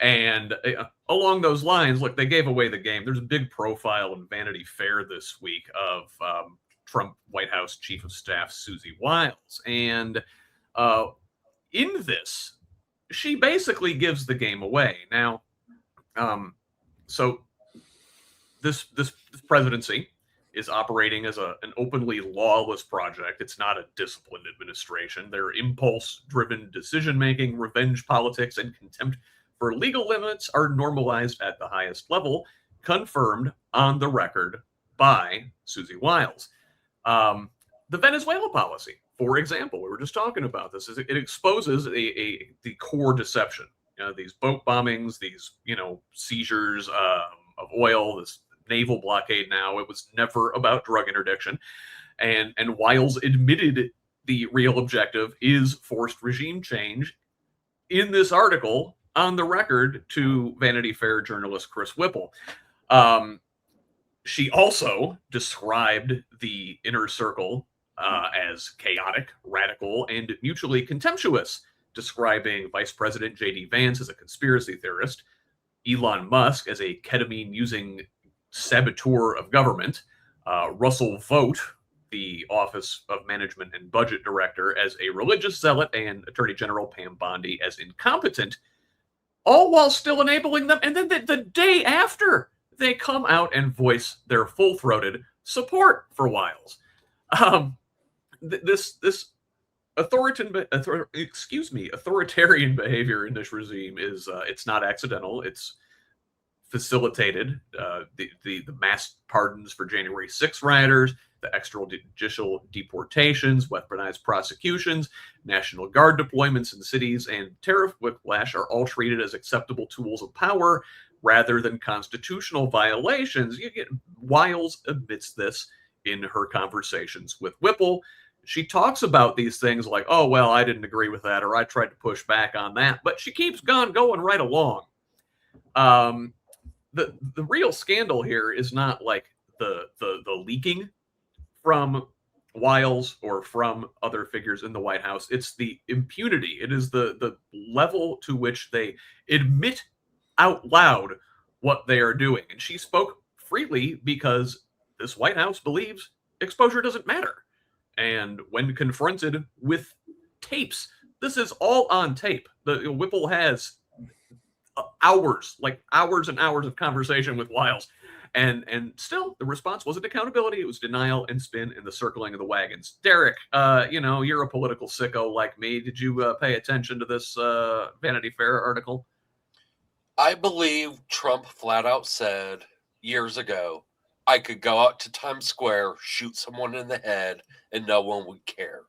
And along those lines, look, they gave away the game. There's a big profile in Vanity Fair this week of Trump White House Chief of Staff Susie Wiles. And in this, she basically gives the game away. Now, so this presidency is operating as an openly lawless project. It's not a disciplined administration. Their impulse-driven decision-making, revenge politics, and contempt for legal limits are normalized at the highest level, confirmed on the record by Susie Wiles. The Venezuela policy, for example, we were just talking about this, is it exposes the core deception. These boat bombings, these seizures of oil, this naval blockade. Now, it was never about drug interdiction, and Wiles admitted the real objective is forced regime change in this article on the record to Vanity Fair journalist Chris Whipple. She also described the inner circle as chaotic, radical, and mutually contemptuous, describing Vice President JD Vance as a conspiracy theorist, Elon Musk as a ketamine-using saboteur of government, Russell Vought, the Office of Management and Budget Director, as a religious zealot, and Attorney General Pam Bondi as incompetent, all while still enabling them. And then the day after, they come out and voice their full-throated support for Wiles. This authoritarian behavior in this regime is it's not accidental. It's facilitated. The mass pardons for January 6 rioters, the extrajudicial deportations, weaponized prosecutions, National Guard deployments in cities, and tariff whiplash are all treated as acceptable tools of power rather than constitutional violations. Wiles admits this in her conversations with Whipple. She talks about these things like, oh, well, I didn't agree with that, or I tried to push back on that, but she keeps going right along. The real scandal here is not like the leaking from Wiles or from other figures in the White House. It's the impunity. It is the level to which they admit out loud what they are doing. And she spoke freely because this White House believes exposure doesn't matter. And when confronted with tapes, this is all on tape. The Whipple has hours and hours of conversation with Wiles. And still, the response wasn't accountability. It was denial and spin and the circling of the wagons. Derek, you're a political sicko like me. Did you pay attention to this Vanity Fair article? I believe Trump flat out said years ago, I could go out to Times Square, shoot someone in the head, and no one would care.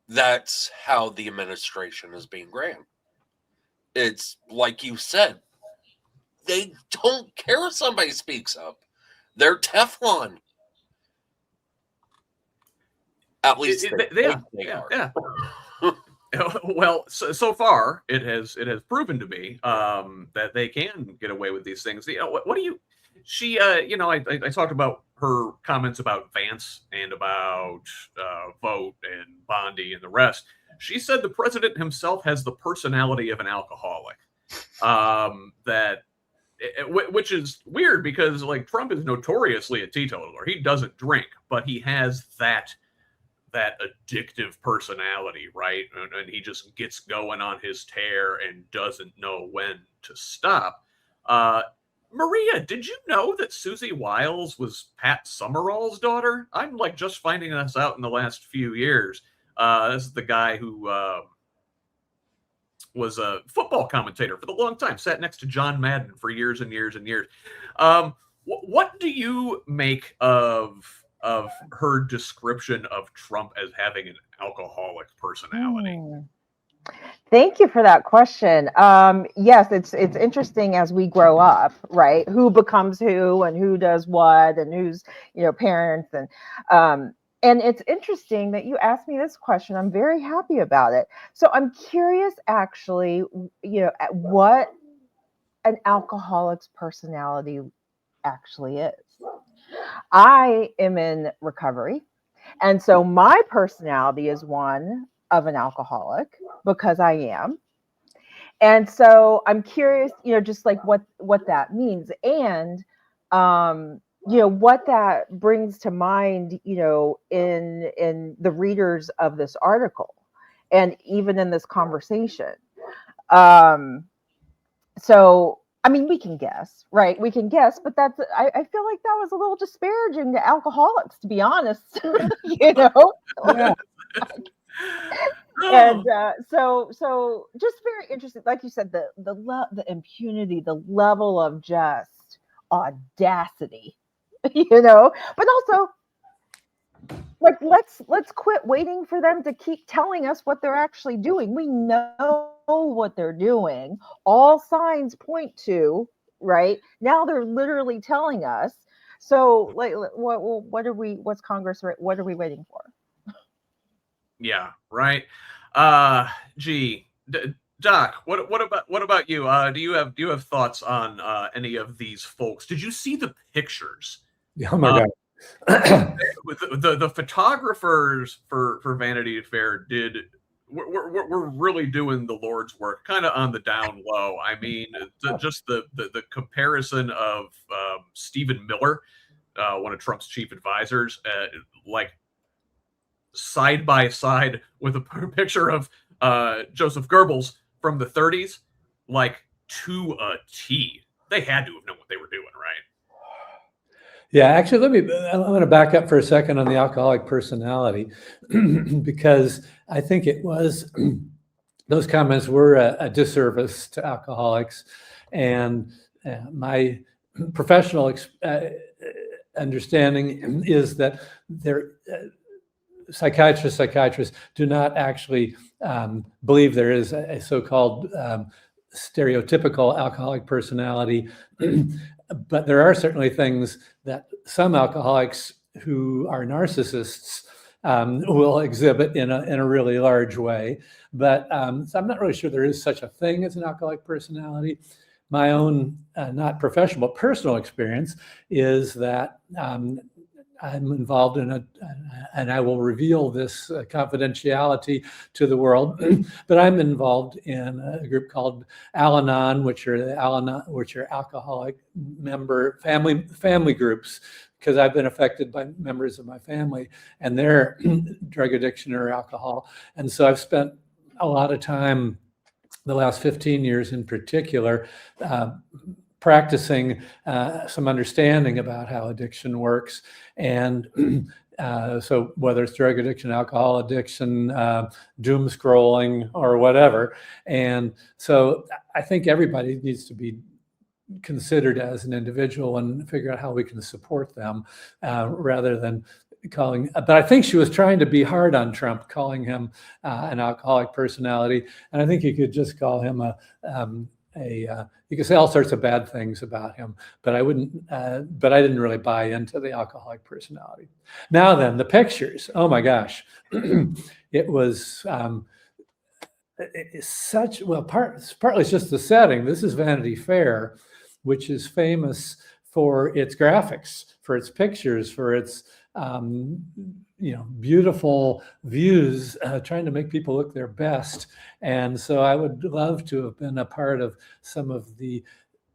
That's how the administration is being ran. It's like you said, they don't care if somebody speaks up. They're Teflon. At least they are. Yeah. Well, so far it has proven to be that they can get away with these things. What do you? She, I talked about her comments about Vance and about Vought and Bondi and the rest. She said the president himself has the personality of an alcoholic. Which is weird because like Trump is notoriously a teetotaler. He doesn't drink, but he has that addictive personality, right? And he just gets going on his tear and doesn't know when to stop. Maria, did you know that Susie Wiles was Pat Summerall's daughter? I'm like just finding this out in the last few years. This is the guy who was a football commentator for the long time, sat next to John Madden for years and years and years. What do you make of her description of Trump as having an alcoholic personality? Thank you for that question. Yes, it's interesting as we grow up, right? Who becomes who and who does what and who's, parents. And it's interesting that you asked me this question. I'm very happy about it. So I'm curious actually, at what an alcoholic's personality actually is. I am in recovery. And so my personality is one of an alcoholic because I am. And so I'm curious, just like what that means, and what that brings to mind, in the readers of this article, and even in this conversation. So, I mean, we can guess, right? We can guess, but I feel like that was a little disparaging to alcoholics, to be honest. Yeah. And so just very interesting, like you said, the impunity, the level of just audacity, but also, like, let's quit waiting for them to keep telling us what they're actually doing. We know what they're doing. All signs point to, right now, they're literally telling us. So, like, what's Congress, what are we waiting for? Yeah, right. Gee, Doc, what about you? Do you have thoughts on any of these folks? Did you see the pictures? Oh my God. The photographers for Vanity Fair we're really doing the Lord's work, kind of on the down low. I mean, just the comparison of Stephen Miller, one of Trump's chief advisors, like side by side with a picture of Joseph Goebbels from the 30s, like to a T. They had to have known what they were doing, right? Yeah, actually, I'm going to back up for a second on the alcoholic personality, because I think it was, those comments were a disservice to alcoholics. And my professional understanding is that psychiatrists do not actually believe there is a so-called stereotypical alcoholic personality. But there are certainly things that some alcoholics who are narcissists will exhibit in a really large way. But so I'm not really sure there is such a thing as an alcoholic personality. My own, not professional, but personal experience is that I'm involved in and I will reveal this confidentiality to the world, but I'm involved in a group called Al-Anon, which are alcoholic member family groups, because I've been affected by members of my family and their drug addiction or alcohol. And so I've spent a lot of time, the last 15 years in particular, practicing some understanding about how addiction works. And so whether it's drug addiction, alcohol addiction, doom scrolling, or whatever. And so I think everybody needs to be considered as an individual and figure out how we can support them rather than calling. But I think she was trying to be hard on Trump, calling him an alcoholic personality. And I think you could just call him you could say all sorts of bad things about him, but I wouldn't. But I didn't really buy into the alcoholic personality. Now then, the pictures. Oh my gosh, it was it's such. Well, partly it's just the setting. This is Vanity Fair, which is famous for its graphics, for its pictures, for its beautiful views, trying to make people look their best. And so I would love to have been a part of some of the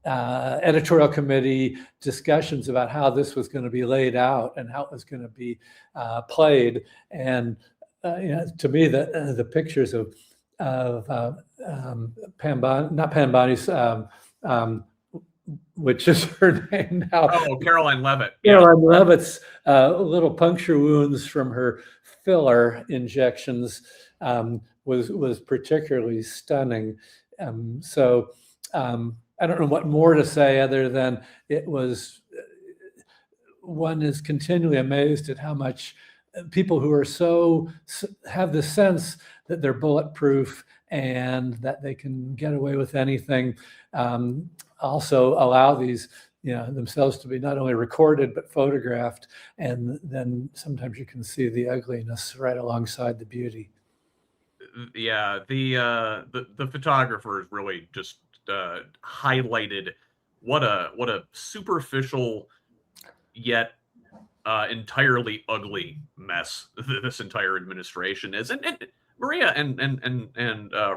editorial committee discussions about how this was going to be laid out and how it was going to be played. And to me, the pictures of not Pambani's, which is her name now. Oh, Caroline Levitt. Caroline Levitt's little puncture wounds from her filler injections was particularly stunning. So I don't know what more to say other than one is continually amazed at how much people who are have the sense that they're bulletproof and that they can get away with anything, also allow these themselves to be not only recorded but photographed, and then sometimes you can see the ugliness right alongside the beauty. Yeah, the photographers really just highlighted what a superficial yet entirely ugly mess this entire administration is. And Maria and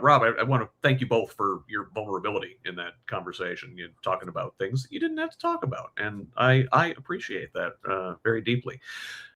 Rob, I want to thank you both for your vulnerability in that conversation. You're talking about things that you didn't have to talk about, and I appreciate that very deeply.